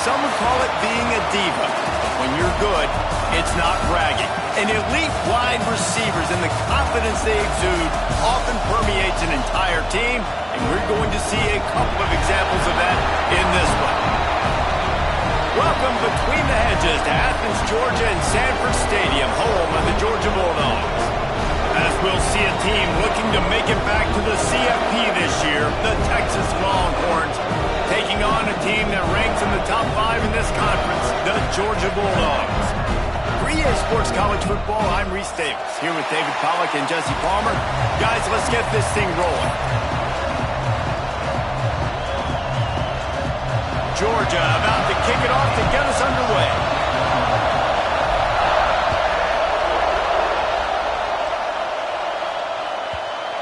some would call it being a diva. But when you're good, it's not bragging. And elite wide receivers and the confidence they exude often permeates an entire team, and we're going to see a couple of examples of that in this one. Welcome between the hedges to Athens, Georgia and Sanford Stadium, home of the Georgia Bulldogs. As we'll see a team looking to make it back to the CFP this year, the Texas Longhorns, taking on a team that ranks in the top 5 in this conference, the Georgia Bulldogs. For EA Sports College Football, I'm Reese Davis, here with David Pollack and Jesse Palmer. Guys, let's get this thing rolling. Georgia about to kick it off to get us underway.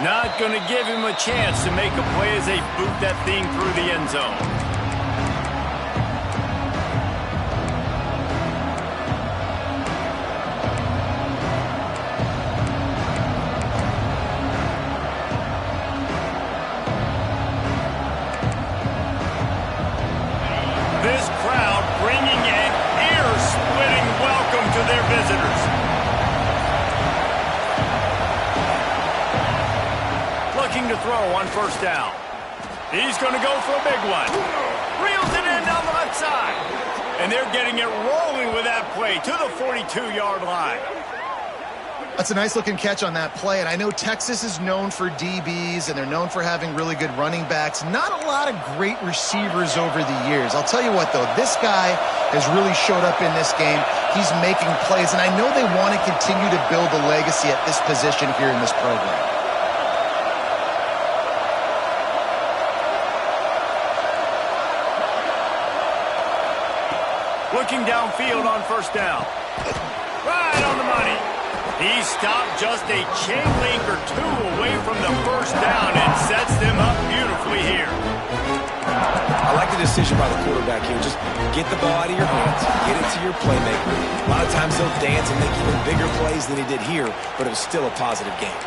Not going to give him a chance to make a play as they boot that thing through the end zone. This crowd bringing an ear-splitting welcome to their visitors. Looking to throw on first down. He's going to go for a big one. Reels it in down the left side. And they're getting it rolling with that play to the 42-yard line. That's a nice-looking catch on that play, and I know Texas is known for DBs, and they're known for having really good running backs. Not a lot of great receivers over the years. I'll tell you what, though, this guy has really showed up in this game. He's making plays, and I know they want to continue to build a legacy at this position here in this program. Looking downfield on first down. Right on the money. He stopped just a chain link or two away from the first down and sets them up beautifully here. I like the decision by the quarterback here. Just get the ball out of your hands, get it to your playmaker. A lot of times he'll dance and make even bigger plays than he did here, but it was still a positive game.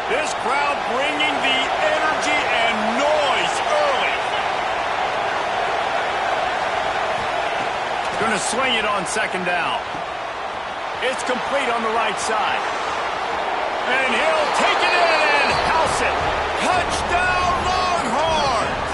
This crowd bringing the energy and noise early. Going to swing it on second down. It's complete on the right side. And he'll take it in and house it. Touchdown, Longhorns!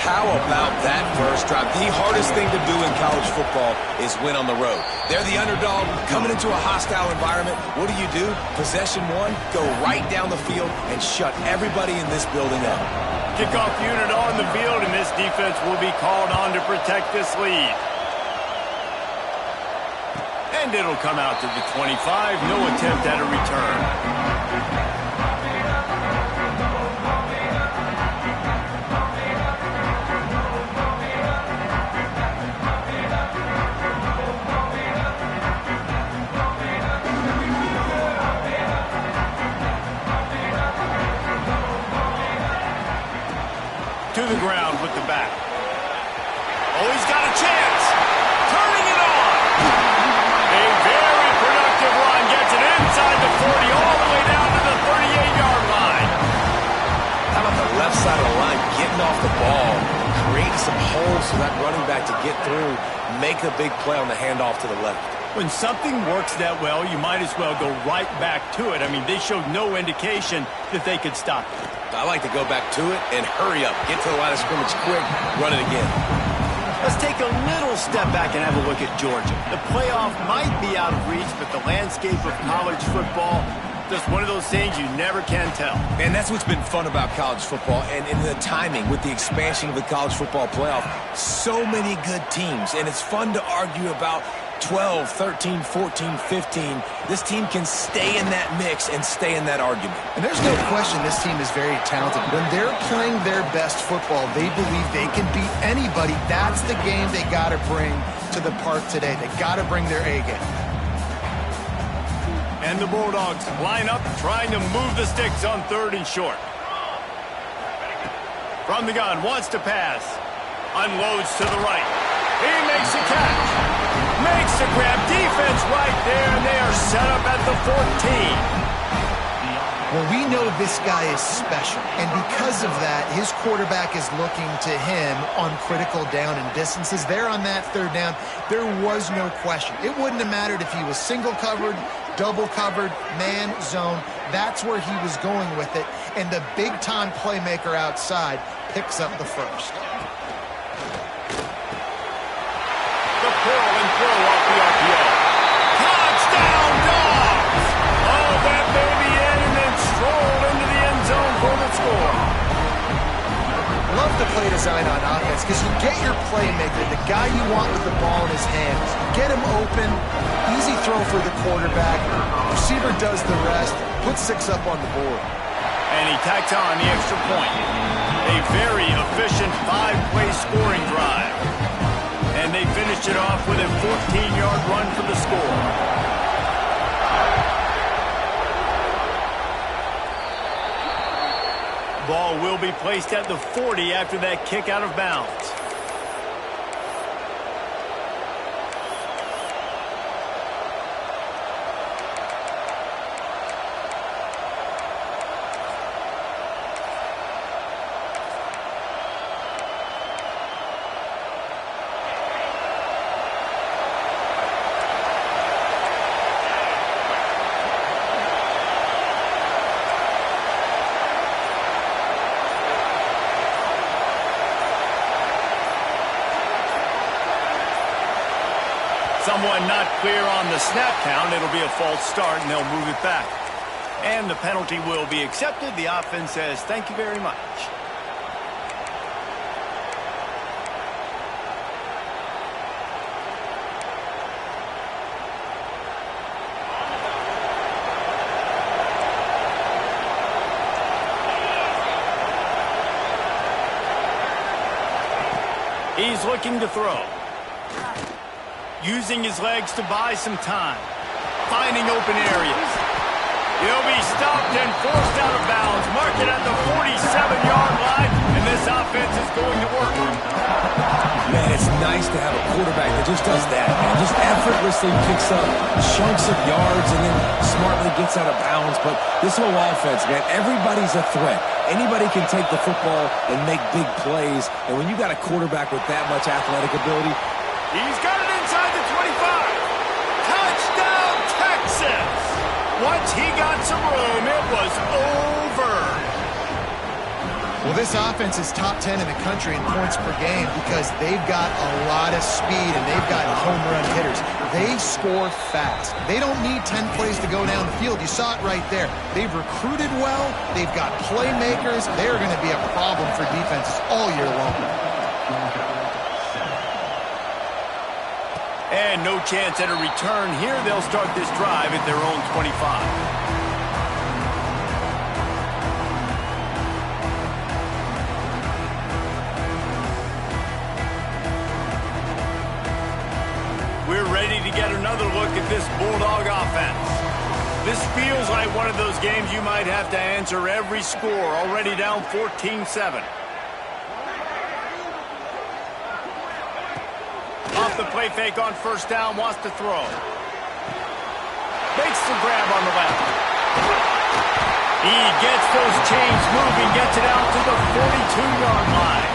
How about that first drive? The hardest thing to do in college football is win on the road. They're the underdog coming into a hostile environment. What do? Possession one, go right down the field and shut everybody in this building up. Kickoff unit on the field, and this defense will be called on to protect this lead. And it'll come out to the 25. No attempt at a return. To the ground with the back. Oh, he's got a chance. Turning it on. A very productive run. Gets it inside the 40 all the way down to the 38-yard line. How about the left side of the line getting off the ball, creating some holes for that running back to get through, make a big play on the handoff to the left. When something works that well, you might as well go right back to it. I mean, they showed no indication that they could stop it. I like to go back to it and hurry up. Get to the line of scrimmage quick, run it again. Let's take a little step back and have a look at Georgia. The playoff might be out of reach, but the landscape of college football, just one of those things you never can tell. And that's what's been fun about college football and in the timing with the expansion of the college football playoff. So many good teams, and it's fun to argue about 12, 13, 14, 15. This team can stay in that mix and stay in that argument. And there's no question this team is very talented. When they're playing their best football, they believe they can beat anybody. That's the game they got to bring to the park today. They got to bring their A game. And the Bulldogs line up, trying to move the sticks on third and short. From the gun, wants to pass. Unloads to the right. He makes a catch. Makes the grab. Defense right there, and they are set up at the 14. Well, we know this guy is special, and because of that, his quarterback is looking to him on critical down and distances. There on that third down, there was no question. It wouldn't have mattered if he was single covered, double covered, man, zone. That's where he was going with it, and the big-time playmaker outside picks up the first. The curl and throw off the RPO. Touchdown, Dogs! Oh, that baby in and then strolled into the end zone for the score. Love the play design on offense because you get your playmaker, the guy you want with the ball in his hands. Get him open, easy throw for the quarterback. Receiver does the rest, puts 6 up on the board. And he tacked on the extra point. A very efficient 5-play scoring drive. And they finished it off with a 14-yard run for the score. Ball will be placed at the 40 after that kick out of bounds. Someone not clear on the snap count. It'll be a false start, and they'll move it back. And the penalty will be accepted. The offense says, thank you very much. He's looking to throw. Using his legs to buy some time. Finding open areas. He'll be stopped and forced out of bounds. Mark it at the 47-yard line, and this offense is going to work. Man, it's nice to have a quarterback that just does that, man. Just effortlessly picks up chunks of yards and then smartly gets out of bounds. But this whole offense, man, everybody's a threat. Anybody can take the football and make big plays. And when you got a quarterback with that much athletic ability, he's got it inside the 25. Touchdown, Texas! Once he got some room, it was over. Well, this offense is top 10 in the country in points per game because they've got a lot of speed and they've got home run hitters. They score fast. They don't need 10 plays to go down the field. You saw it right there. They've recruited well. They've got playmakers. They're going to be a problem for defenses all year long. And no chance at a return here. They'll start this drive at their own 25. We're ready to get another look at this Bulldog offense. This feels like one of those games you might have to answer every score. Already down 14-7. Off the play fake on first down, wants to throw. Makes the grab on the left. He gets those chains moving, gets it out to the 42-yard line.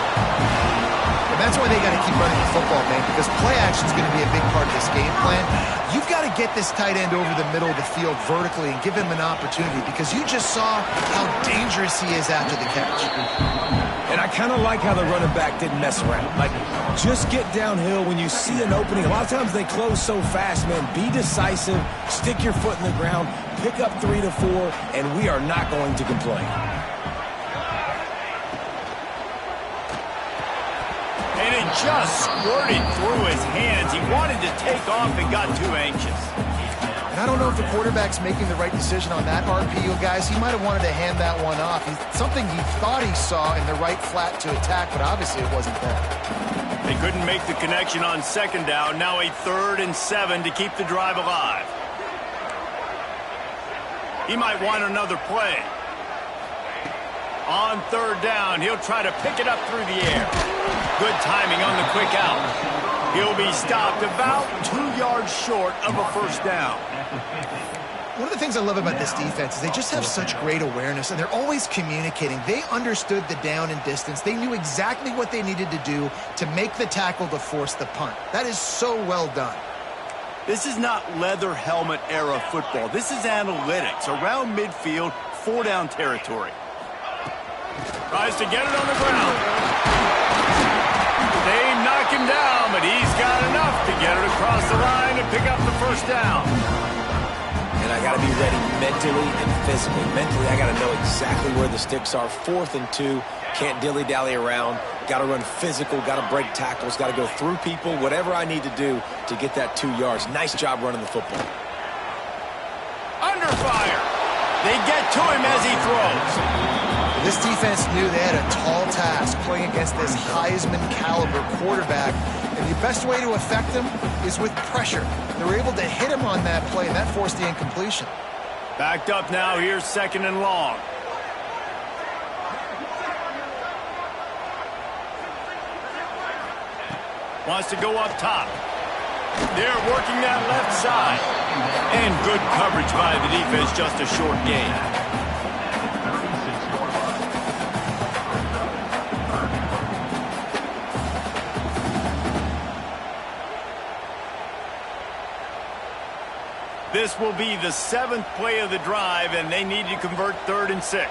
And that's why they got to keep running the football, man, because play action is going to be a big part of this game plan. You've got to get this tight end over the middle of the field vertically and give him an opportunity because you just saw how dangerous he is after the catch. and I kind of like how the running back didn't mess around. Like, just get downhill when you see an opening. A lot of times they close so fast, man. Be decisive, stick your foot in the ground, pick up 3 to 4, and we are not going to complain. And it just squirted through his hands. He wanted to take off and got too anxious. And I don't know if the quarterback's making the right decision on that RPO, guys. He might have wanted to hand that one off. Something he thought he saw in the right flat to attack, but obviously it wasn't there. They couldn't make the connection on second down. Now a 3rd and 7 to keep the drive alive. He might want another play. On 3rd down, he'll try to pick it up through the air. Good timing on the quick out. He'll be stopped about 2 yards short of a 1st down. One of the things I love about this defense is they just have such great awareness, and they're always communicating. They understood the down and distance. They knew exactly what they needed to do to make the tackle to force the punt. That is so well done. This is not leather helmet era football. This is analytics. Around midfield, 4-down territory. Tries to get it on the ground. They knock him down, but he's got enough to get it across the line and pick up the first down. And I got to be ready mentally and physically. Mentally, I got to know exactly where the sticks are. 4th and 2. Can't dilly-dally around. Got to run physical. Got to break tackles. Got to go through people. Whatever I need to do to get that 2 yards. Nice job running the football. Under fire. They get to him as he throws. This defense knew they had a tall task playing against this Heisman caliber quarterback, and the best way to affect him is with pressure. They were able to hit him on that play, and that forced the incompletion. Backed up now. Here's 2nd and long. Wants to go up top. They're working that left side. And good coverage by the defense, just a short gain. This will be the 7th play of the drive, and they need to convert 3rd and 6.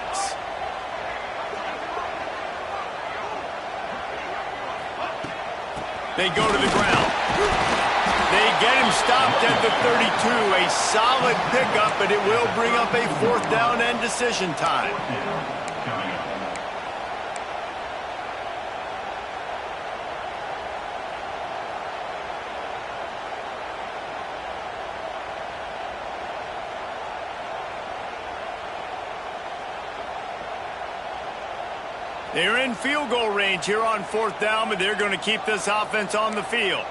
They go to the ground. They get him stopped at the 32. A solid pickup, but it will bring up a 4th down and decision time. They're in field goal range here on 4th down, but they're going to keep this offense on the field.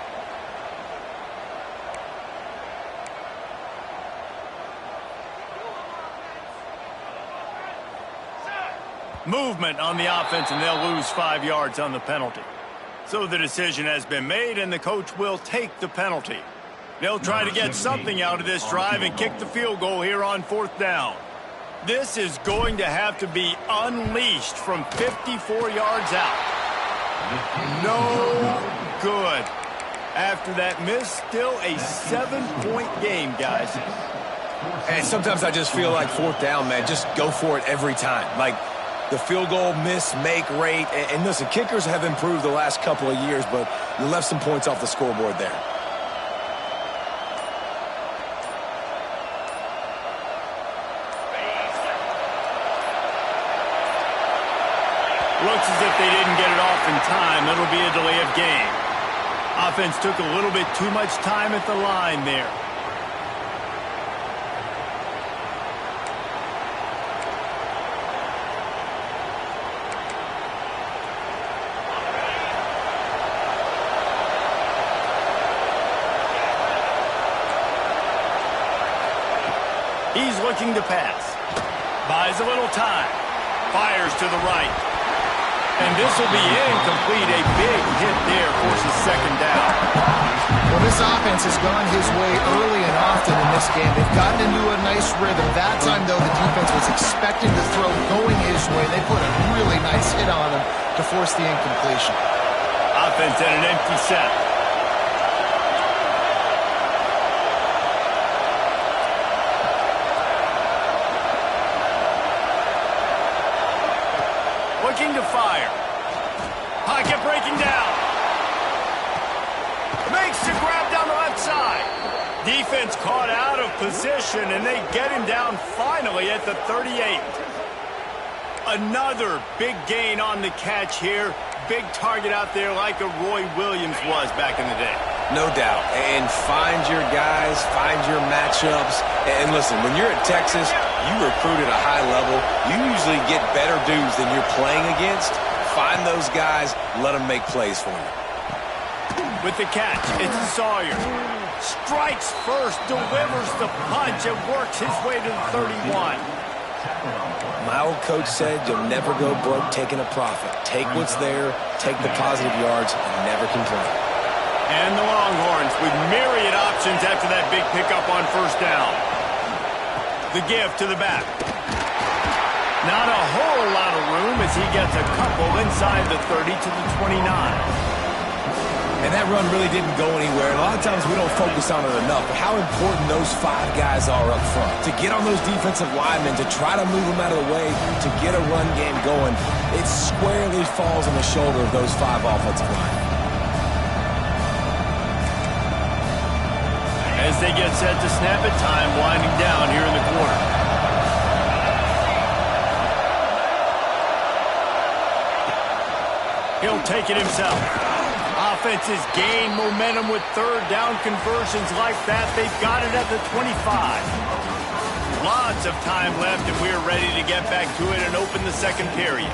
Movement on the offense, and they'll lose 5 yards on the penalty. So the decision has been made, and the coach will take the penalty. They'll try to get something out of this drive and kick the field goal here on 4th down. This is going to have to be unleashed from 54 yards out. No good. After that miss, still a 7-point game, guys. And sometimes I just feel like 4th down, man, just go for it every time. Like the field goal miss-make rate. And listen, kickers have improved the last couple of years, but you left some points off the scoreboard there. Looks as if they didn't get it off in time. It'll be a delay of game. Offense took a little bit too much time at the line there. He's looking to pass. Buys a little time. Fires to the right. And this will be incomplete. A big hit there forces 2nd down. Well, this offense has gone his way early and often in this game. They've gotten into a nice rhythm. That time, though, the defense was expecting the throw going his way. They put a really nice hit on him to force the incompletion. Offense at an empty set. Looking to fire. Pocket breaking down. Makes the grab down the left side. Defense caught out of position, and they get him down finally at the 38. Another big gain on the catch here. Big target out there like a Roy Williams was back in the day. No doubt. And find your guys, find your matchups. And listen, when you're at Texas, you recruit at a high level. You usually get better dudes than you're playing against. Find those guys, let them make plays for you. With the catch, it's Sawyer. Strikes first, delivers the punch, and works his way to the 31. My old coach said you'll never go broke taking a profit. Take what's there, take the positive yards, and never complain. And the Longhorns with myriad options after that big pickup on 1st down. The give to the back. Not a whole lot of room as he gets a couple inside the 30 to the 29. And that run really didn't go anywhere. And a lot of times we don't focus on it enough, but how important those 5 guys are up front. To get on those defensive linemen, to try to move them out of the way, to get a run game going, it squarely falls on the shoulder of those 5 offensive linemen. As they get set to snap it, time winding down here in the quarter. He'll take it himself. Offenses gain momentum with third down conversions like that. They've got it at the 25. Lots of time left, and we're ready to get back to it and open the second period.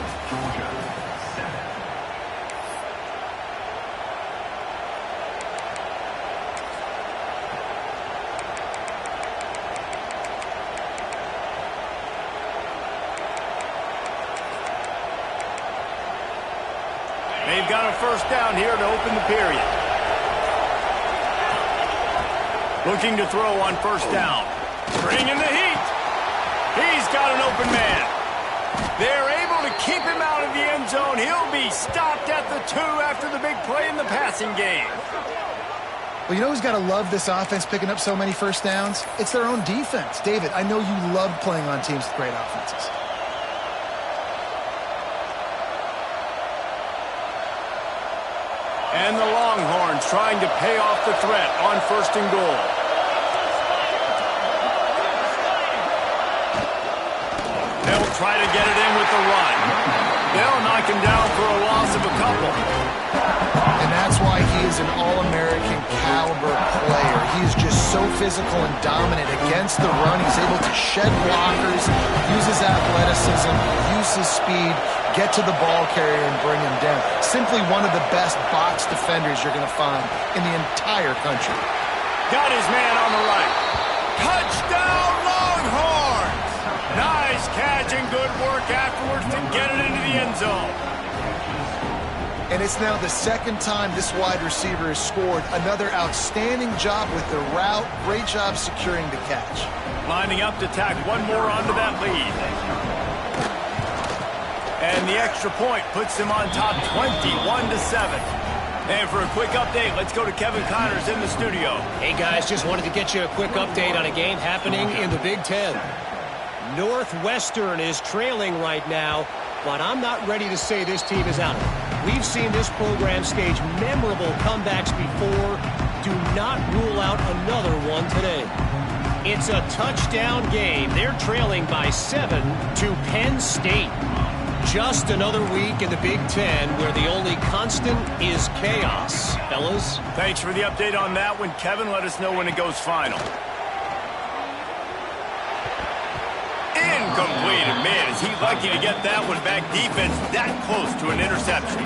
They've got a first down here to open the period. Looking to throw on first down. Bringing the heat. He's got an open man. They're able to keep him out of the end zone. He'll be stopped at the 2 after the big play in the passing game. Well, you know who's got to love this offense picking up so many first downs? It's their own defense. David, I know you love playing on teams with great offenses. And the Longhorns trying to pay off the threat on first and goal. They'll try to get it in with the run. They'll knock him down for a loss of a couple. And that's why he is an All-American caliber player. He is just so physical and dominant against the run. He's able to shed blockers, use his athleticism, use his speed, get to the ball carrier and bring him down. Simply one of the best box defenders you're going to find in the entire country. Got his man on the right. Touchdown Longhorns! Nice catch and good work afterwards to get it into the end zone. And it's now the second time this wide receiver has scored. Another outstanding job with the route. Great job securing the catch. Lining up to tack one more onto that lead. And the extra point puts them on top 21-7. And for a quick update, let's go to Kevin Connors in the studio. Hey, guys, just wanted to get you a quick update on a game happening in the Big Ten. Northwestern is trailing right now, but I'm not ready to say this team is out. We've seen this program stage memorable comebacks before. Do not rule out another one today. It's a touchdown game. They're trailing by 7 to Penn State. Just another week in the Big Ten where the only constant is chaos. Fellas? Thanks for the update on that one, Kevin. Let us know when it goes final. Incomplete. And man, is he lucky to get that one back. Defense that close to an interception.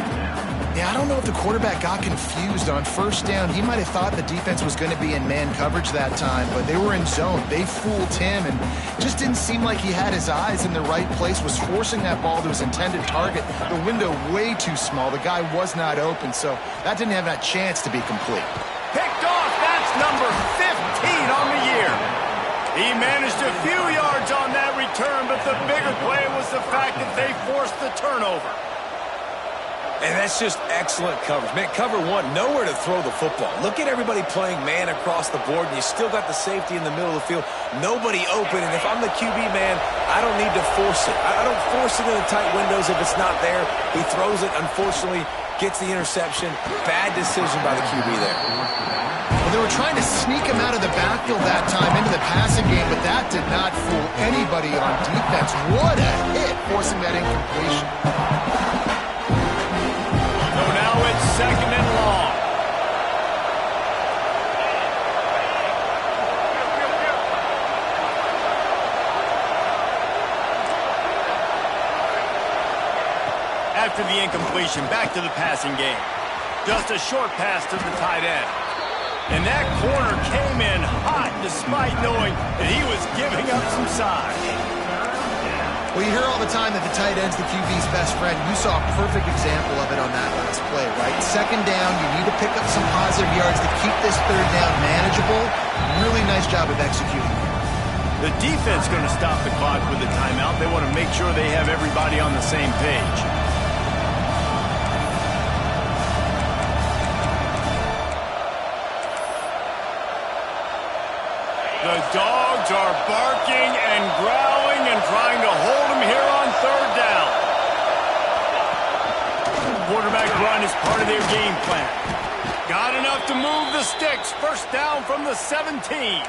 Yeah, I don't know if the quarterback got confused on first down. He might have thought the defense was going to be in man coverage that time, but they were in zone. They fooled him and just didn't seem like he had his eyes in the right place, was forcing that ball to his intended target. The window way too small. The guy was not open, so that didn't have that chance to be complete. Picked off. That's number 15 on the year. He managed a few yards on that return, but the bigger play was the fact that they forced the turnover. And that's just excellent coverage. Man, cover one, nowhere to throw the football. Look at everybody playing man across the board, and you still got the safety in the middle of the field. Nobody open, and if I'm the QB, man, I don't need to force it. I don't force it in the tight windows if it's not there. He throws it, unfortunately, gets the interception. Bad decision by the QB there. Well, they were trying to sneak him out of the backfield that time into the passing game, but that did not fool anybody on defense. What a hit, forcing that incompletion. So now it's second and long. After the incompletion, back to the passing game. Just a short pass to the tight end. And that corner came in hot despite knowing that he was giving up some size. Well, you hear all the time that the tight end's the QB's best friend. You saw a perfect example of it on that last play, right? Second down, you need to pick up some positive yards to keep this third down manageable. Really nice job of executing. The defense going to stop the clock with the timeout. They want to make sure they have everybody on the same page. The dogs are barking and growling and trying to hold him here on third down. Quarterback run is part of their game plan. Got enough to move the sticks. First down from the 17.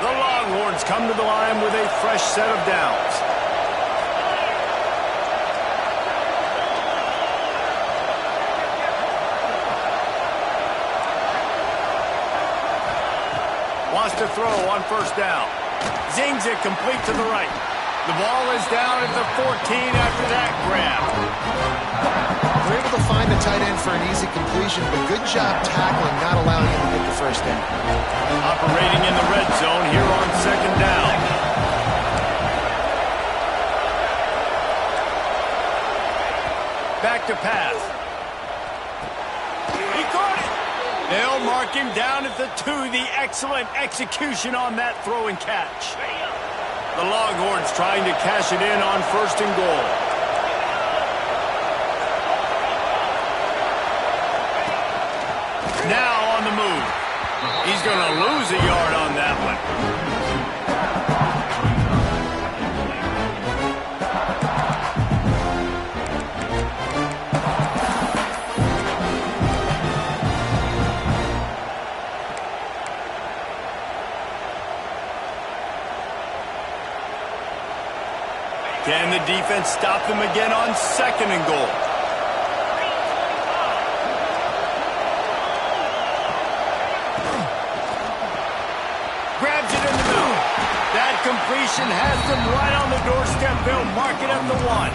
The Longhorns come to the line with a fresh set of downs. Wants to throw on first down. Zings it complete to the right. The ball is down at the 14 after that grab. They're able to find the tight end for an easy completion, but good job tackling, not allowing him to get the first down. Operating in the red zone here on second down. Back to pass. He caught it. They'll mark him down at the 2. The excellent execution on that throw and catch. The Longhorns trying to cash it in on first and goal. Now on the move. He's going to lose a yard on that one. Can the defense stop them again on second and goal? Grabs it in the middle. That completion has them right on the doorstep. They'll mark it at the 1.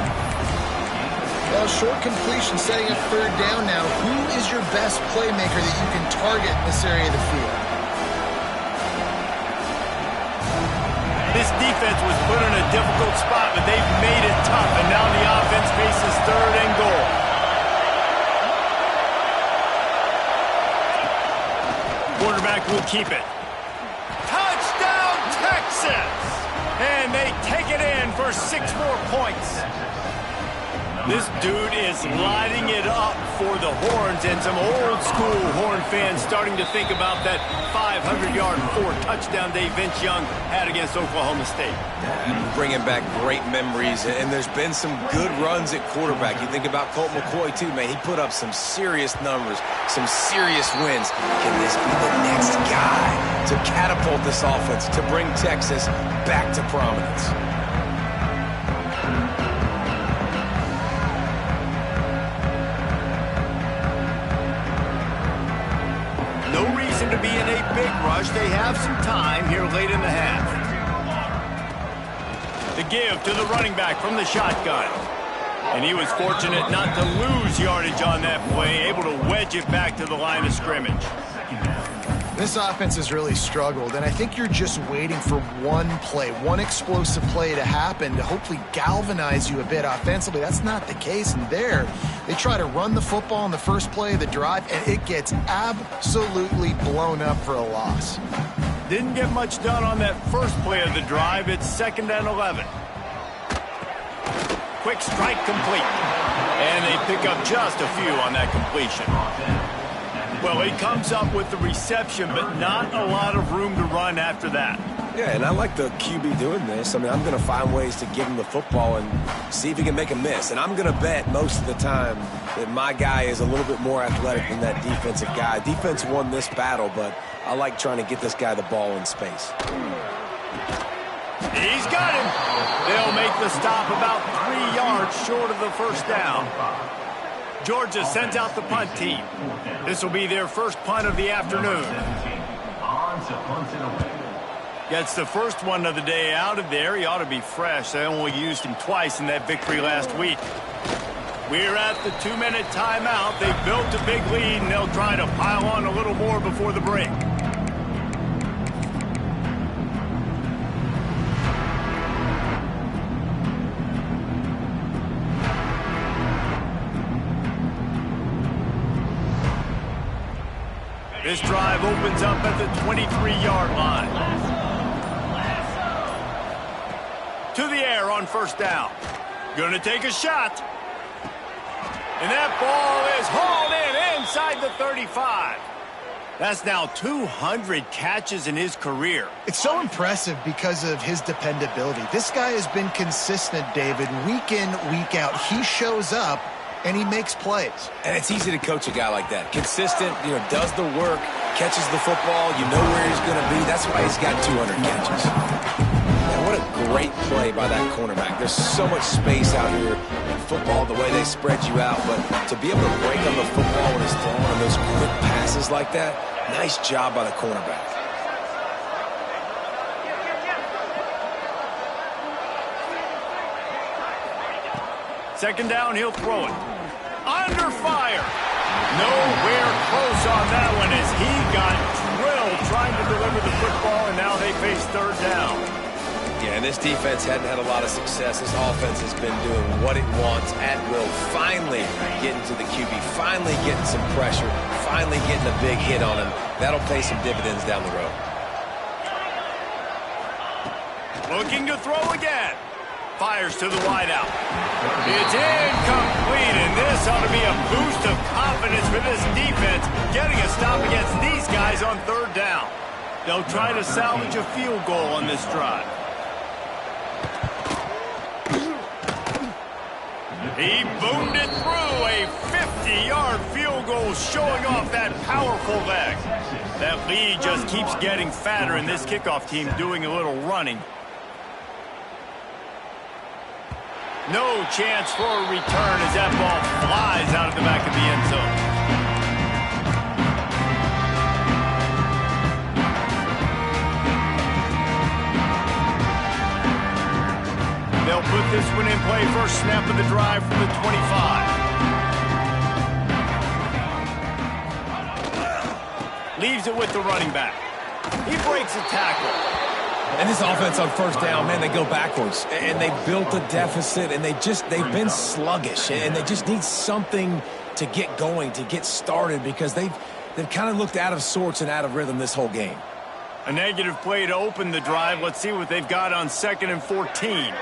Well, short completion setting up third down now. Who is your best playmaker that you can target in this area of the field? This defense was put in a difficult spot, but they've made it tough, and now the offense faces third and goal. Quarterback will keep it. Touchdown, Texas! And they take it in for 6 more points. This dude is lighting it up for the Horns, and some old-school Horn fans starting to think about that 500-yard 4-touchdown day Vince Young had against Oklahoma State. Bringing back great memories, and there's been some good runs at quarterback. You think about Colt McCoy, too, man. He put up some serious numbers, some serious wins. Can this be the next guy to catapult this offense, to bring Texas back to prominence? To be in a big rush. They have some time here late in the half. The give to the running back from the shotgun. And he was fortunate not to lose yardage on that play, able to wedge it back to the line of scrimmage. This offense has really struggled, and I think you're just waiting for one play, one explosive play to happen to hopefully galvanize you a bit offensively. That's not the case, and there they try to run the football on the first play of the drive, and it gets absolutely blown up for a loss. Didn't get much done on that first play of the drive. It's 2nd and 11. Quick strike complete. And they pick up just a few on that completion. Well, he comes up with the reception, but not a lot of room to run after that. Yeah, and I like the QB doing this. I mean, I'm going to find ways to give him the football and see if he can make a miss. And I'm going to bet most of the time that my guy is a little bit more athletic than that defensive guy. Defense won this battle, but I like trying to get this guy the ball in space. He's got him. They'll make the stop about 3 yards short of the first down. Georgia sends out the punt team. This will be their first punt of the afternoon. Gets the first one of the day out of there. He ought to be fresh. They only used him twice in that victory last week. We're at the 2-minute timeout. They've built a big lead, and they'll try to pile on a little more before the break. This drive opens up at the 23-yard line. To the air on first down. Going to take a shot. And that ball is hauled in inside the 35. That's now 200 catches in his career. It's so impressive because of his dependability. This guy has been consistent, David, week in, week out. He shows up, and he makes plays. And it's easy to coach a guy like that. Consistent, does the work, catches the football, you know where he's going to be. That's why he's got 200 catches. Man, what a great play by that cornerback. There's so much space out here in football, the way they spread you out. But to be able to break on the football when it's thrown on those quick passes like that, nice job by the cornerback. Second down, he'll throw it. Under fire. Nowhere close on that one as he got drilled trying to deliver the football, and now they face third down. Yeah, and this defense hadn't had a lot of success. This offense has been doing what it wants at will. Finally getting to the QB, finally getting some pressure, finally getting a big hit on him. That'll pay some dividends down the road. Looking to throw again. Fires to the wideout. It's incomplete, and this ought to be a boost of confidence for this defense, getting a stop against these guys on third down. They'll try to salvage a field goal on this drive. He boomed it through, a 50-yard field goal showing off that powerful leg. That lead just keeps getting fatter, and this kickoff team doing a little running. No chance for a return as that ball flies out of the back of the end zone. They'll put this one in play. First snap of the drive from the 25. Leaves it with the running back. He breaks a tackle. And this offense on first down, man, they go backwards. And they built a deficit, and they've been sluggish. And they just need something to get going, to get started, because they've kind of looked out of sorts and out of rhythm this whole game. A negative play to open the drive. Let's see what they've got on 2nd and 14.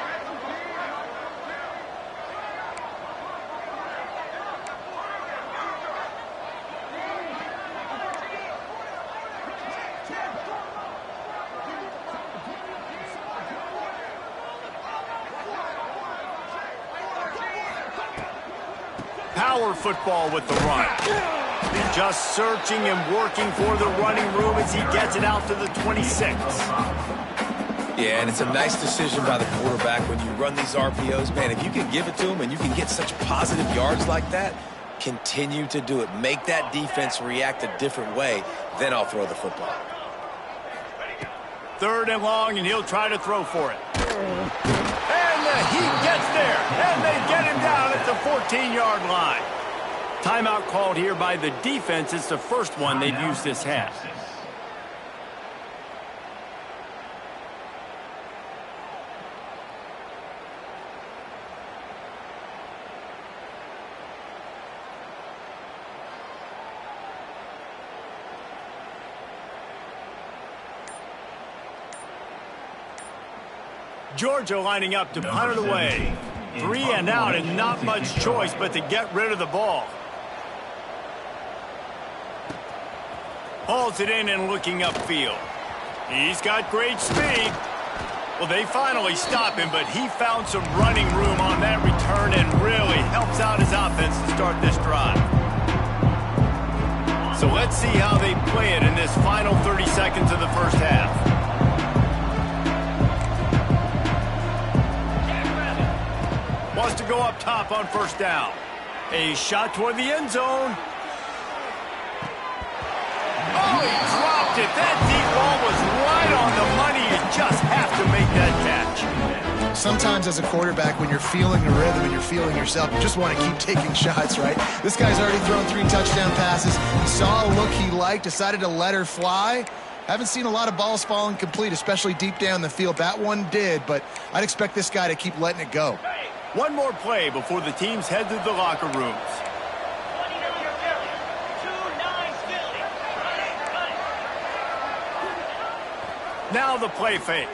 Power football with the run. Just searching and working for the running room as he gets it out to the 26. Yeah, and it's a nice decision by the quarterback when you run these RPOs. Man, if you can give it to him and you can get such positive yards like that, continue to do it. Make that defense react a different way, then I'll throw the football. 3rd and long, and he'll try to throw for it. And he gets there, and they get him down at the 14-yard line. Timeout called here by the defense. It's the first one they've used this half. Georgia lining up to punt it away. 3 and out, and not much choice but to get rid of the ball. Hauls it in and looking upfield. He's got great speed. Well, they finally stop him, but he found some running room on that return and really helps out his offense to start this drive. So let's see how they play it in this final 30 seconds of the first half. Wants to go up top on first down. A shot toward the end zone. Oh, he dropped it. That deep ball was right on the money. You just have to make that catch. Sometimes as a quarterback, when you're feeling the rhythm and you're feeling yourself, you just want to keep taking shots, right? This guy's already thrown 3 touchdown passes. He saw a look he liked, decided to let her fly. Haven't seen a lot of balls fall incomplete, especially deep down the field. That one did, but I'd expect this guy to keep letting it go. One more play before the teams head to the locker rooms. Now the play fake.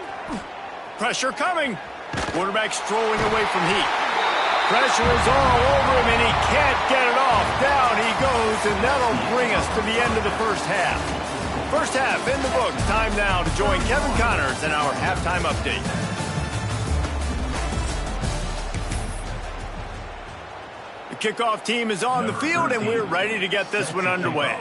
Pressure coming. Quarterback strolling away from heat. Pressure is all over him, and he can't get it off. Down he goes, and that'll bring us to the end of the first half. First half in the books. Time now to join Kevin Connors in our halftime update. The kickoff team is on the field, and we're ready to get this one underway.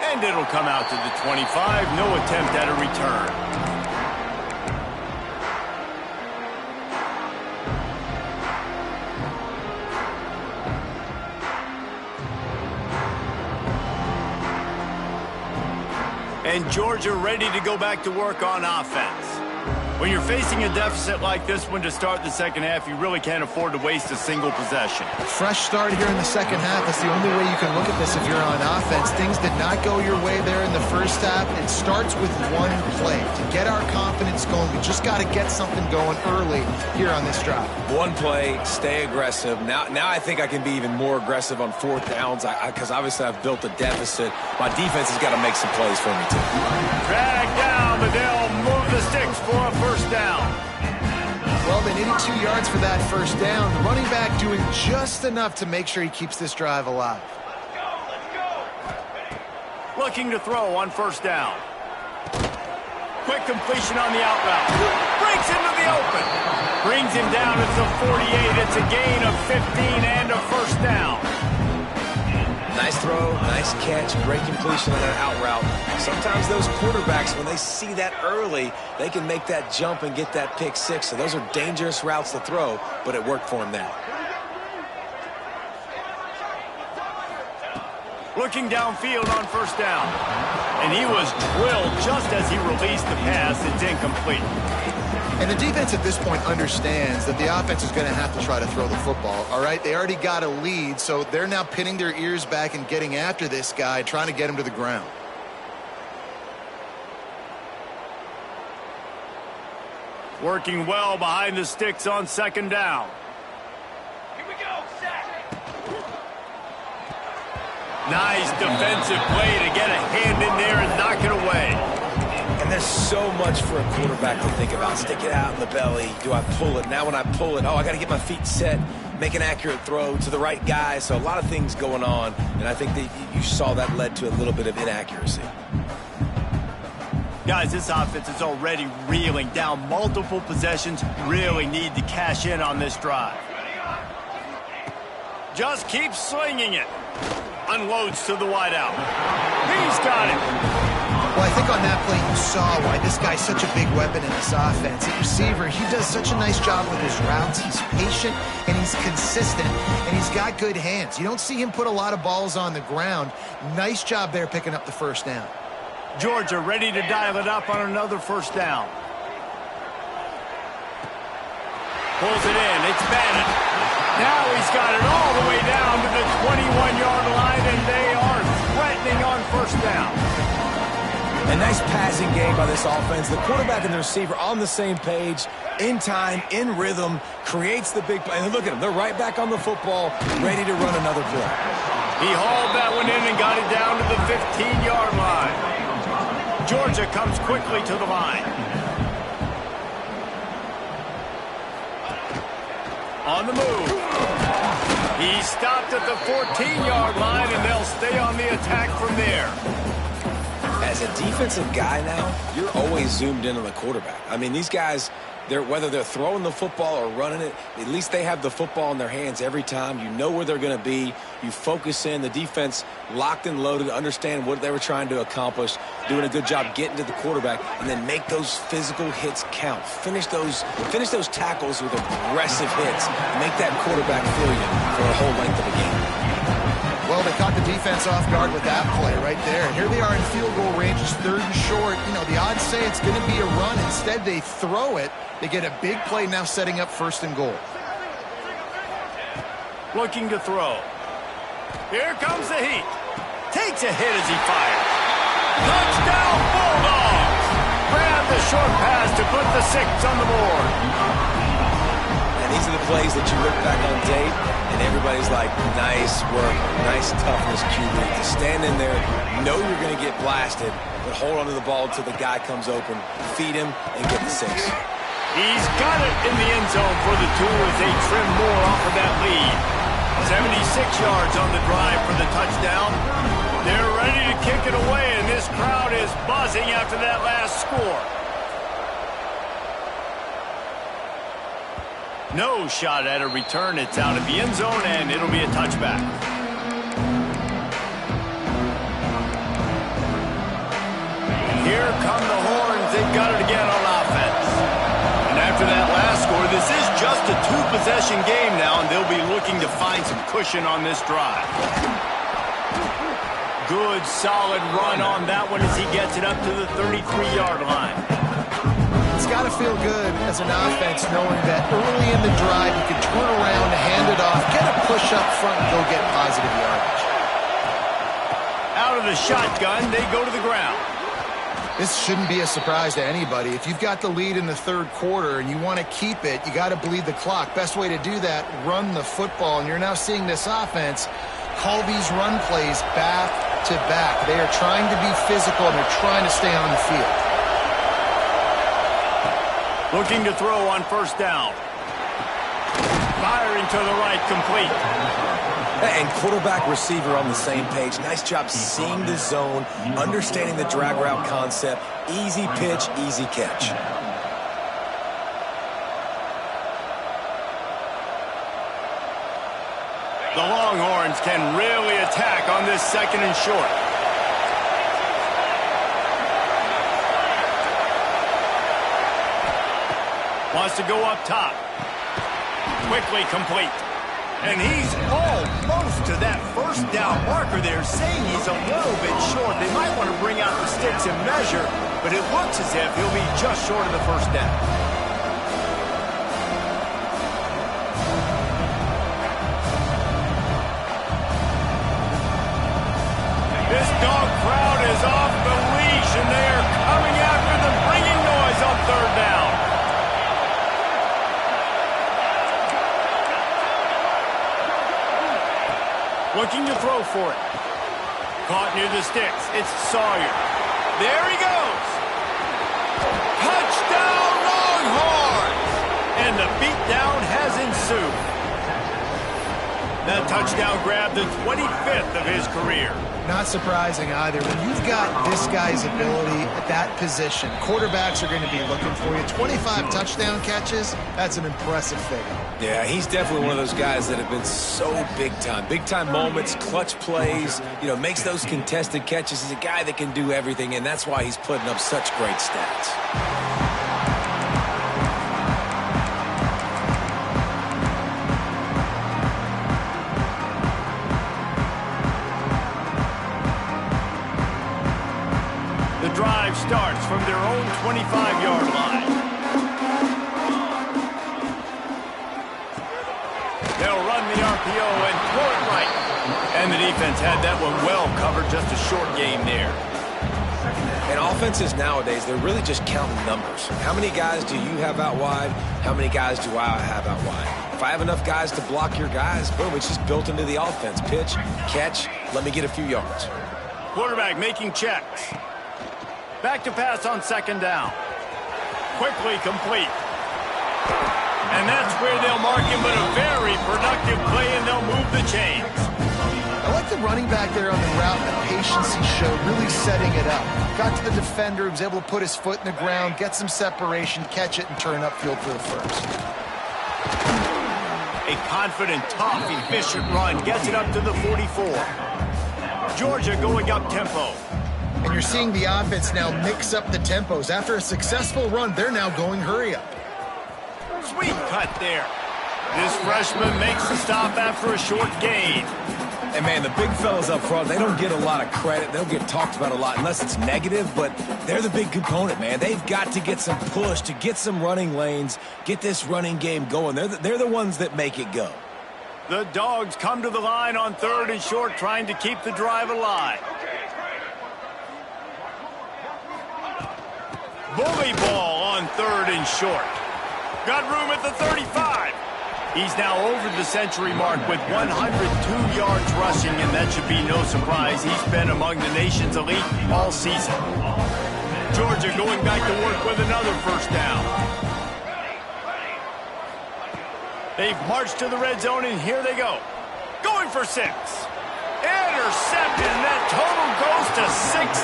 And it'll come out to the 25. No attempt at a return. And Georgia ready to go back to work on offense. When you're facing a deficit like this one to start the second half, you really can't afford to waste a single possession. Fresh start here in the second half. That's the only way you can look at this if you're on offense. Things did not go your way there in the first half. It starts with one play. To get our confidence going, we just got to get something going early here on this drive. One play, stay aggressive. Now I think I can be even more aggressive on fourth downs because obviously I've built a deficit. My defense has got to make some plays for me too. Drag down, but they'll move the sticks for a first down. Well, they needed 2 yards for that first down. The running back doing just enough to make sure he keeps this drive alive. Let's go. Looking to throw on first down. Quick completion on the out route. Breaks into the open. Brings him down at the 48. It's a gain of 15 and a first down. Nice throw, nice catch, great completion on that out route. Sometimes those quarterbacks, when they see that early, they can make that jump and get that pick six. So those are dangerous routes to throw, but it worked for him there. Looking downfield on first down. And he was drilled just as he released the pass. It's incomplete. And the defense at this point understands that the offense is going to have to try to throw the football, all right? They already got a lead, so they're now pinning their ears back and getting after this guy, trying to get him to the ground. Working well behind the sticks on second down. Here we go, Zach. Nice defensive play to get a hand in there and knock it away. And there's so much for a quarterback to think about. Stick it out in the belly. Do I pull it? Now when I pull it, I got to get my feet set, make an accurate throw to the right guy. So a lot of things going on, and I think that you saw that led to a little bit of inaccuracy. Guys, this offense is already reeling down multiple possessions. Really need to cash in on this drive. Just keep slinging it. Unloads to the wideout. He's got it. Well, I think on that play you saw why this guy's such a big weapon in this offense. At receiver, he does such a nice job with his routes. He's patient, and he's consistent, and he's got good hands. You don't see him put a lot of balls on the ground. Nice job there picking up the first down. Georgia ready to dial it up on another first down. Pulls it in. It's Bannon. Now he's got it all the way down to the 21-yard line, and they are threatening on first down. A nice passing game by this offense. The quarterback and the receiver on the same page, in time, in rhythm, creates the big play. And look at them. They're right back on the football, ready to run another play. He hauled that one in and got it down to the 15-yard line. Georgia comes quickly to the line. On the move. He stopped at the 14-yard line, and they'll stay on the attack from there. As a defensive guy now, you're always zoomed in on the quarterback. I mean, these guys, whether they're throwing the football or running it, at least they have the football in their hands every time. You know where they're going to be. You focus in. The defense locked and loaded, understand what they were trying to accomplish, doing a good job getting to the quarterback, and then make those physical hits count. Finish those tackles with aggressive hits. Make that quarterback feel you for a whole length of a game. Well, they caught the defense off guard with that play right there. And here they are in field goal range. It's third and short. You know, the odds say it's going to be a run. Instead, they throw it. They get a big play now setting up first and goal. Looking to throw. Here comes the heat. Takes a hit as he fires. Touchdown Bulldogs! Grab the short pass to put the 6 on the board. And These are the plays that you look back on tape, and everybody's like, nice work, nice toughness, QB. To stand in there, know you're going to get blasted, but hold on to the ball until the guy comes open, feed him, and get the 6. He's got it in the end zone for the 2 as they trim more off of that lead. 76 yards on the drive for the touchdown. They're ready to kick it away, and this crowd is buzzing after that last score. No shot at a return. It's out of the end zone, and it'll be a touchback. Here come the horns. They've got it again on offense. And after that last score, this is just a 2-possession game now, and they'll be looking to find some cushion on this drive. Good, solid run on that one as he gets it up to the 33-yard line. It's got to feel good as an offense knowing that early in the drive you can turn around, hand it off, get a push up front, and go get positive yardage. Out of the shotgun, they go to the ground. This shouldn't be a surprise to anybody. If you've got the lead in the third quarter and you want to keep it, you got to bleed the clock. Best way to do that, run the football. And you're now seeing this offense call these run plays back to back. They are trying to be physical, and they're trying to stay on the field. Looking to throw on first down. Firing to the right, complete. And quarterback, receiver on the same page. Nice job seeing the zone, understanding the drag route concept. Easy pitch, easy catch. The Longhorns can really attack on this 2nd and short. Wants to go up top. Quickly complete. And he's almost to that first down marker there, saying he's a little bit short. They might want to bring out the sticks and measure, but it looks as if he'll be just short of the first down. This dog crowd is off the leash, and they are coming after them, bringing noise on 3rd down. Looking to throw for it. Caught near the sticks. It's Sawyer. There he goes. Touchdown, Longhorns! And the beatdown has ensued. That touchdown grabbed the 25th of his career. Not surprising either. When you've got this guy's ability at that position, quarterbacks are going to be looking for you. 25 touchdown catches, that's an impressive figure. Yeah, he's definitely one of those guys that have been so big time. Big time moments, clutch plays, makes those contested catches. He's a guy that can do everything, and that's why he's putting up such great stats. Drive starts from their own 25-yard line. They'll run the RPO and throw it right. And the defense had that one well covered, just a short game there. And offenses nowadays, they're really just counting numbers. How many guys do you have out wide? How many guys do I have out wide? If I have enough guys to block your guys, boom, it's just built into the offense. Pitch, catch, let me get a few yards. Quarterback making checks. Back to pass on 2nd down. Quickly complete. And that's where they'll mark him, but a very productive play, and they'll move the chains. I like the running back there on the route and the patience he showed, really setting it up. Got to the defender, was able to put his foot in the ground, get some separation, catch it, and turn upfield for the first. A confident, tough, efficient run gets it up to the 44. Georgia going up tempo. And you're seeing the offense now mix up the tempos. After a successful run, they're now going hurry up. Sweet cut there. This freshman makes the stop after a short gain. And, man, the big fellas up front, they don't get a lot of credit. They don't get talked about a lot unless it's negative, but they're the big component, man. They've got to get some push to get some running lanes, get this running game going. They're the ones that make it go. The Dogs come to the line on 3rd and short, trying to keep the drive alive. Bully ball on 3rd and short. Got room at the 35. He's now over the century mark with 102 yards rushing, and that should be no surprise. He's been among the nation's elite all season. Georgia going back to work with another first down. They've marched to the red zone, and here they go. Going for 6. Intercepted, and that total goes to 16.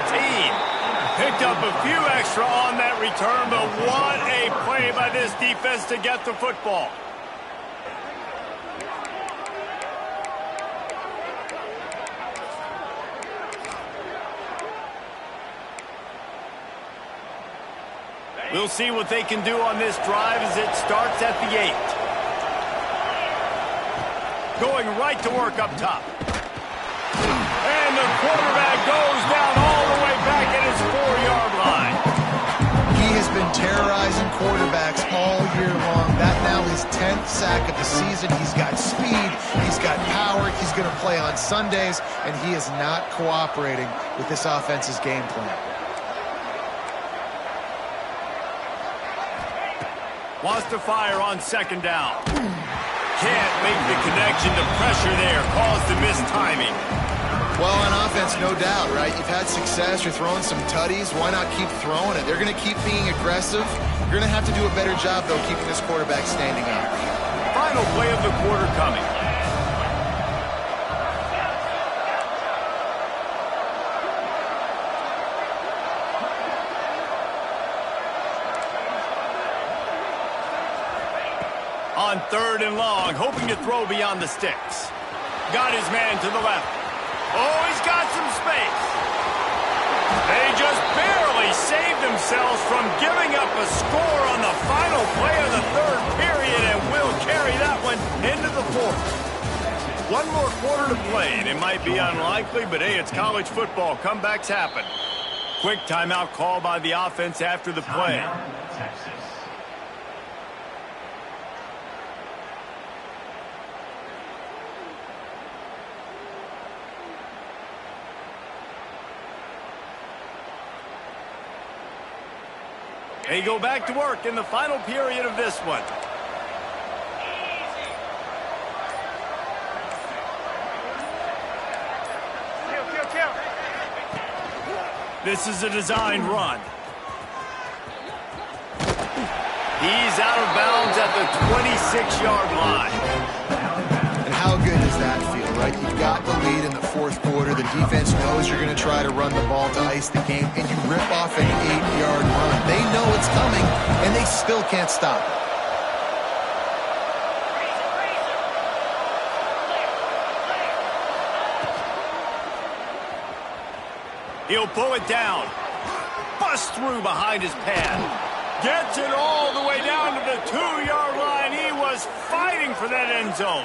Picked up a few extra on that return, but what a play by this defense to get the football. We'll see what they can do on this drive as it starts at the 8. Going right to work up top. And the quarterback goes down all the way back at his 4-yard line. He has been terrorizing quarterbacks all year long. That now his 10th sack of the season. He's got speed. He's got power. He's going to play on Sundays, and he is not cooperating with this offense's game plan. Wants to fire on second down. Can't make the connection. The pressure there caused the missed timing. Well, on offense, no doubt, right? You've had success. You're throwing some tutties. Why not keep throwing it? They're going to keep being aggressive. You're going to have to do a better job, though, keeping this quarterback standing up. Final play of the quarter coming. On 3rd and long, hoping to throw beyond the sticks. Got his man to the left. Oh, he's got some space. They just barely saved themselves from giving up a score on the final play of the 3rd period, and will carry that one into the 4th. One more quarter to play, and it might be unlikely, but hey, it's college football. Comebacks happen. Quick timeout call by the offense after the play. They go back to work in the final period of this one. This is a designed run. He's out of bounds at the 26-yard line. And how good does that feel, right? You've got the lead in the 4th quarter. The defense knows you're going to try to run the ball to ice the game, and you rip off an 8-yard run. They know it's coming, and they still can't stop it. He'll pull it down. Bust through behind his pad. Gets it all the way down to the 2-yard line. He was fighting for that end zone.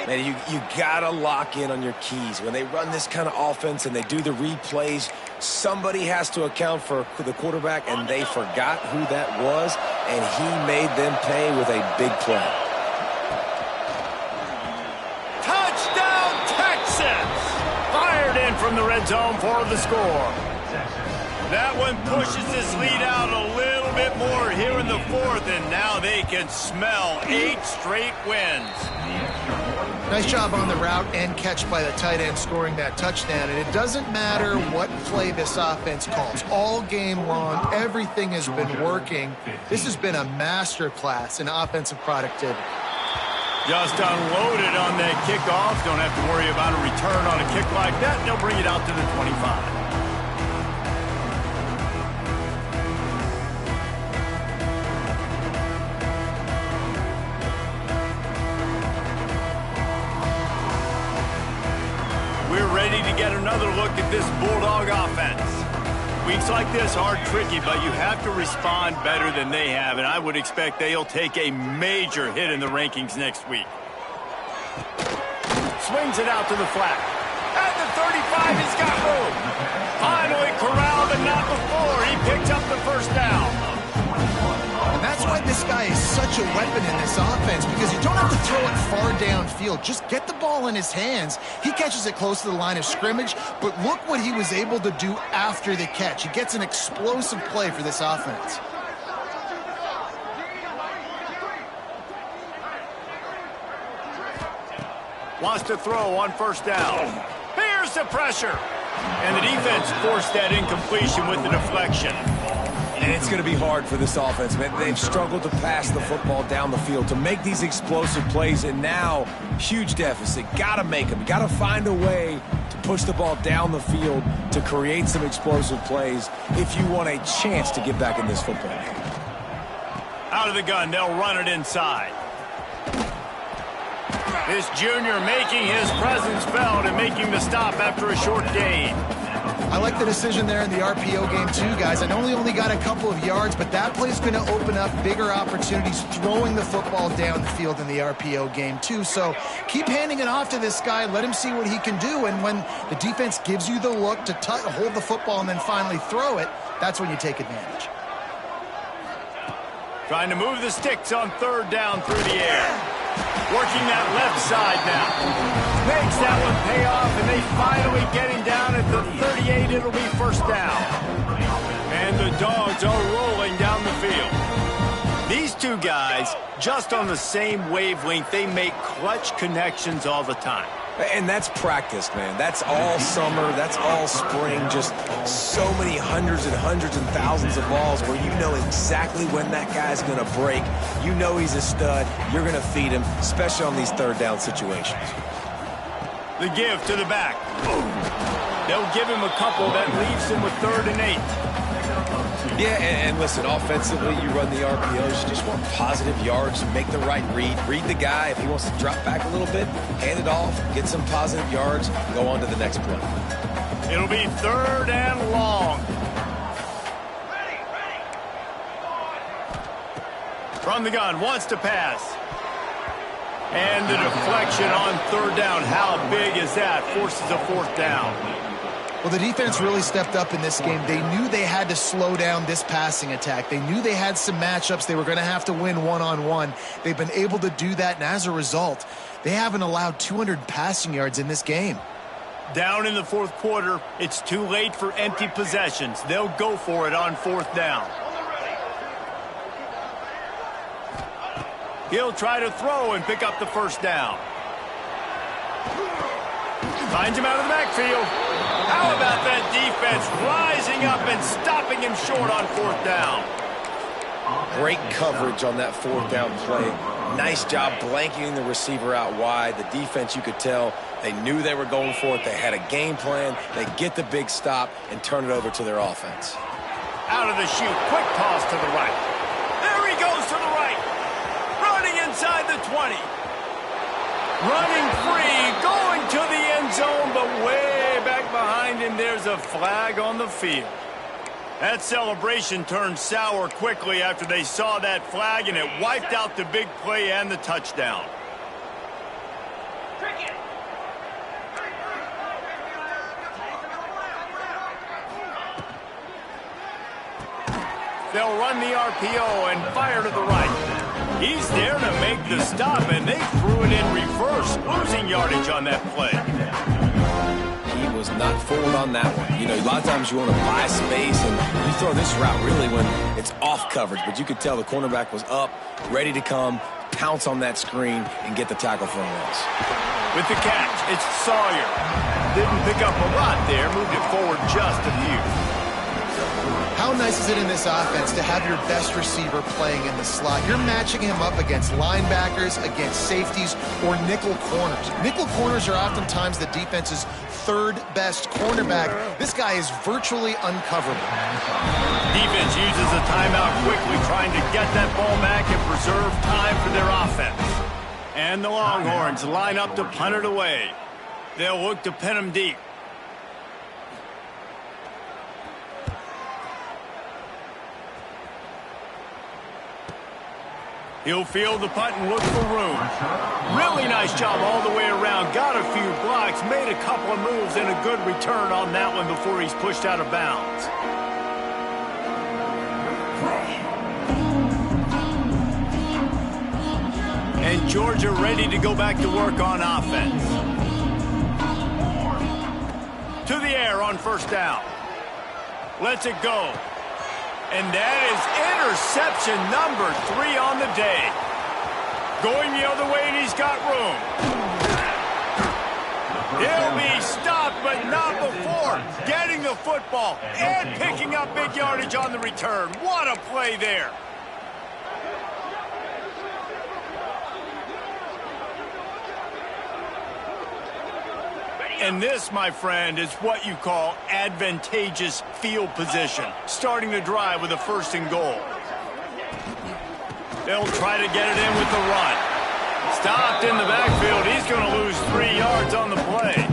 Man, you got to lock in on your keys. When they run this kind of offense and they do the replays, somebody has to account for the quarterback, and they forgot who that was, and he made them pay with a big play. Touchdown, Texas! Fired in from the red zone for the score. That one pushes this lead out a little bit more here in the 4th, and now they can smell 8 straight wins. Nice job on the route and catch by the tight end scoring that touchdown. And it doesn't matter what play this offense calls. All game long, everything has been working. This has been a masterclass in offensive productivity. Just unloaded on that kickoff. Don't have to worry about a return on a kick like that. They'll bring it out to the 25. Ready to get another look at this Bulldog offense. Weeks like this are tricky, but you have to respond better than they have, and I would expect they'll take a major hit in the rankings next week. Swings it out to the flat. At the 35, he's got room. Finally corralled, but not before. He picks up the first down. And that's why this guy is such a weapon in this offense, because you don't have to throw it far downfield. Just get the ball in his hands. He catches it close to the line of scrimmage, but look what he was able to do after the catch. He gets an explosive play for this offense. Wants to throw on first down. Here's the pressure. And the defense forced that incompletion with the deflection. And it's going to be hard for this offense, man. They've struggled to pass the football down the field, to make these explosive plays, and now, huge deficit. Got to make them. Got to find a way to push the ball down the field to create some explosive plays if you want a chance to get back in this football game. Out of the gun, they'll run it inside. This junior making his presence felt and making the stop after a short gain. I like the decision there in the RPO game too, guys. I know he only got a couple of yards, but that play's going to open up bigger opportunities throwing the football down the field in the RPO game too. So keep handing it off to this guy. Let him see what he can do. And when the defense gives you the look to hold the football and then finally throw it, that's when you take advantage. Trying to move the sticks on third down through the air. Working that left side now. Makes that one pay off, and they finally get him down at the 38. It'll be first down. And the Dogs are rolling down the field. These two guys, just on the same wavelength, they make clutch connections all the time. And that's practice, man. That's all summer. That's all spring. Just so many hundreds and hundreds and thousands of balls where you know exactly when that guy's going to break. You know he's a stud. You're going to feed him, especially on these third down situations. The give to the back. They'll give him a couple that leaves him with 3rd and 8. Yeah, and listen, offensively, you run the RPOs. You just want positive yards, make the right read. Read the guy. If he wants to drop back a little bit, hand it off, get some positive yards, go on to the next play. It'll be 3rd and long. From the gun, wants to pass. And the deflection on 3rd down. How big is that? Forces a 4th down. Well, the defense really stepped up in this game. They knew they had to slow down this passing attack. They knew they had some matchups they were going to have to win one-on-one. They've been able to do that, and as a result, they haven't allowed 200 passing yards in this game. Down in the 4th quarter, it's too late for empty possessions. They'll go for it on 4th down. He'll try to throw and pick up the first down. Finds him out of the backfield. How about that defense rising up and stopping him short on 4th down? Great coverage on that 4th down play. Nice job blanketing the receiver out wide. The defense, you could tell, they knew they were going for it. They had a game plan. They get the big stop and turn it over to their offense. Out of the chute, quick toss to the right. There he goes to the right. Running inside the 20. Running free, going to the end zone, but way back behind him, there's a flag on the field. That celebration turned sour quickly after they saw that flag, and it wiped out the big play and the touchdown. They'll run the RPO and fire to the right. He's there to make the stop, and they threw it in reverse, losing yardage on that play. He was not fooled on that one. You know, a lot of times you want to buy space, and you throw this route really when it's off coverage, but you could tell the cornerback was up, ready to come, pounce on that screen, and get the tackle for a loss. With the catch, it's Sawyer. Didn't pick up a lot there, moved it forward just a few. How nice is it in this offense to have your best receiver playing in the slot? You're matching him up against linebackers, against safeties, or nickel corners. Nickel corners are oftentimes the defense's 3rd best cornerback. This guy is virtually uncoverable. Defense uses a timeout quickly, trying to get that ball back and preserve time for their offense. And the Longhorns line up to punt it away. They'll look to pin him deep. He'll field the punt and look for room. Really nice job all the way around. Got a few blocks, made a couple of moves, and a good return on that one before he's pushed out of bounds. And Georgia ready to go back to work on offense. To the air on first down. Lets it go. And that is interception number 3 on the day. Going the other way, and he's got room. He'll be stopped, but not before getting the football and picking up big yardage on the return. What a play there. And this, my friend, is what you call advantageous field position. Starting the drive with a 1st and goal. They'll try to get it in with the run. Stopped in the backfield. He's going to lose 3 yards on the play.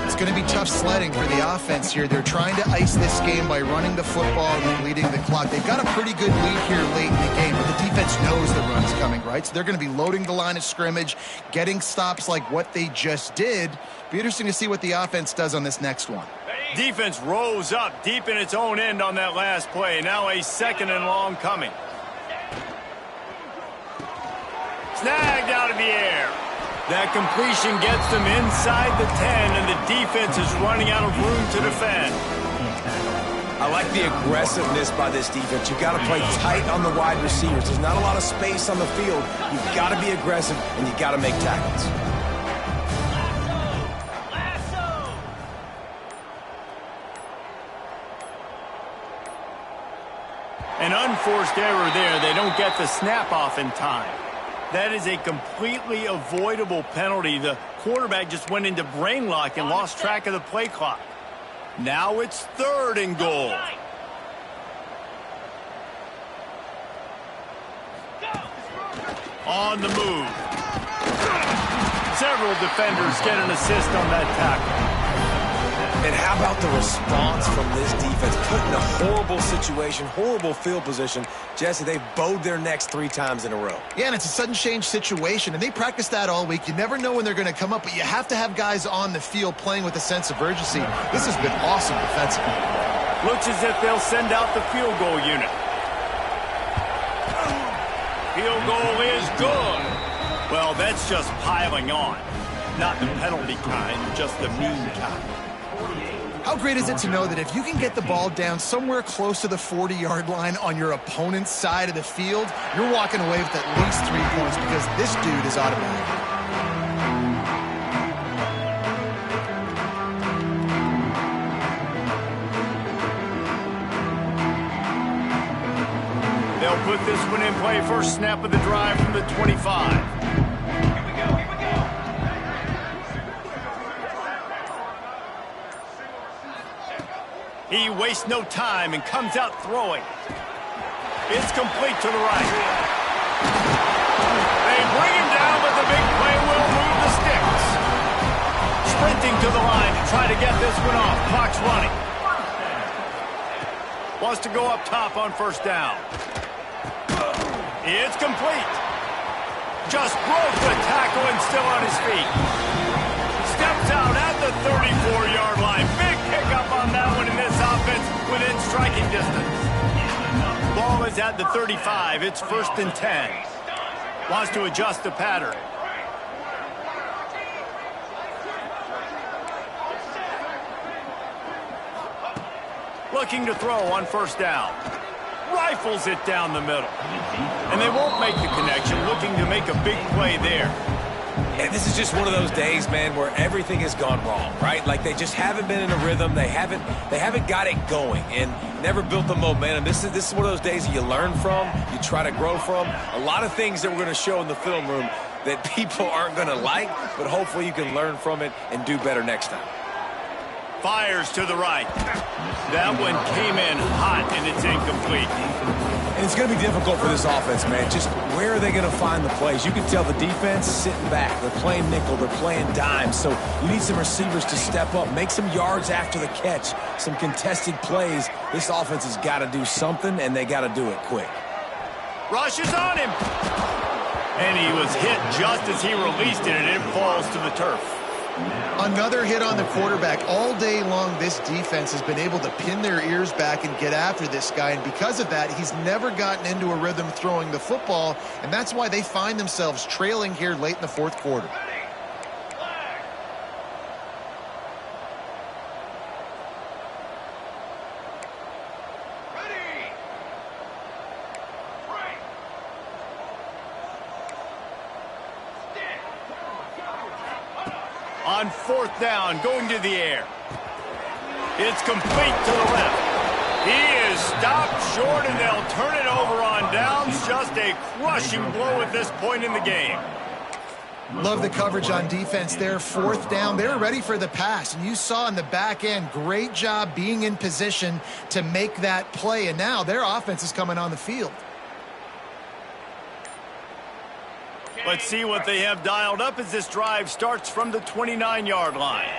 It's going to be tough sledding for the offense here. They're trying to ice this game by running the football and leading the clock. They've got a pretty good lead here late in the game, but the defense knows the run's coming, right? So they're going to be loading the line of scrimmage, getting stops like what they just did. Be interesting to see what the offense does on this next one. Defense rose up deep in its own end on that last play. Now a 2nd and long coming. Snagged out of the air. That completion gets them inside the 10, and the defense is running out of room to defend. I like the aggressiveness by this defense. You've got to play tight on the wide receivers. There's not a lot of space on the field. You've got to be aggressive, and you've got to make tackles. An unforced error there. They don't get the snap off in time. That is a completely avoidable penalty. The quarterback just went into brain lock and lost track of the play clock. Now it's 3rd and goal. On the move. Several defenders get an assist on that tackle. And how about the response from this defense? Put in a horrible situation, horrible field position. Jesse, they've bowed their necks 3 times in a row. Yeah, and it's a sudden change situation, and they practice that all week. You never know when they're going to come up, but you have to have guys on the field playing with a sense of urgency. This has been awesome defensively. Looks as if they'll send out the field goal unit. Field goal is good. Well, that's just piling on. Not the penalty kind, just the mean kind. How great is it to know that if you can get the ball down somewhere close to the 40-yard line on your opponent's side of the field, you're walking away with at least 3 points because this dude is automatic. They'll put this one in play. First snap of the drive from the 25. He wastes no time and comes out throwing. It's complete to the right. They bring him down, but the big play will move the sticks. Sprinting to the line to try to get this one off. Clock's running. Wants to go up top on 1st down. It's complete. Just broke the tackle and still on his feet. Steps out at the 34-yard line. Big pickup on that one in this offense within striking distance. Ball is at the 35. It's 1st and 10. Wants to adjust the pattern. Looking to throw on 1st down. Rifles it down the middle. And they won't make the connection, looking to make a big play there. And this is just one of those days, man, where everything has gone wrong, right? Like they just haven't been in a rhythm. They haven't got it going and never built the momentum. This is one of those days that you learn from, you try to grow from. A lot of things that we're going to show in the film room that people aren't going to like, but hopefully you can learn from it and do better next time. Fires to the right. That one came in hot, and it's incomplete. And it's going to be difficult for this offense, man. Just where are they going to find the plays? You can tell the defense sitting back. They're playing nickel. They're playing dime. So you need some receivers to step up, make some yards after the catch, some contested plays. This offense has got to do something, and they got to do it quick. Rushes on him. And he was hit just as he released it, and it falls to the turf. Another hit on the quarterback. All day long, this defense has been able to pin their ears back and get after this guy, and because of that, he's never gotten into a rhythm throwing the football, and that's why they find themselves trailing here late in the 4th quarter. On on 4th down, going to the air. It's complete to the left. He is stopped short, and they'll turn it over on downs. Just a crushing blow at this point in the game. Love the coverage on defense there. 4th down. They were ready for the pass. And you saw in the back end, great job being in position to make that play. And now their offense is coming on the field. Let's see what they have dialed up as this drive starts from the 29-yard line.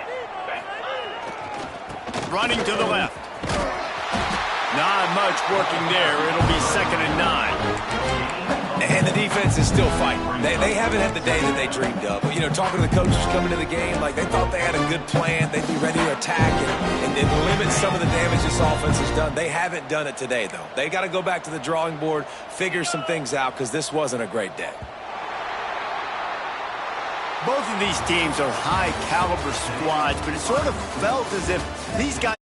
Running to the left. Not much working there. It'll be 2nd and 9. And the defense is still fighting. They haven't had the day that they dreamed of. You know, talking to the coaches coming to the game, like they thought they had a good plan. They'd be ready to attack and limit some of the damage this offense has done. They haven't done it today, though. They got to go back to the drawing board, figure some things out, because this wasn't a great day. Both of these teams are high-caliber squads, but it sort of felt as if these guys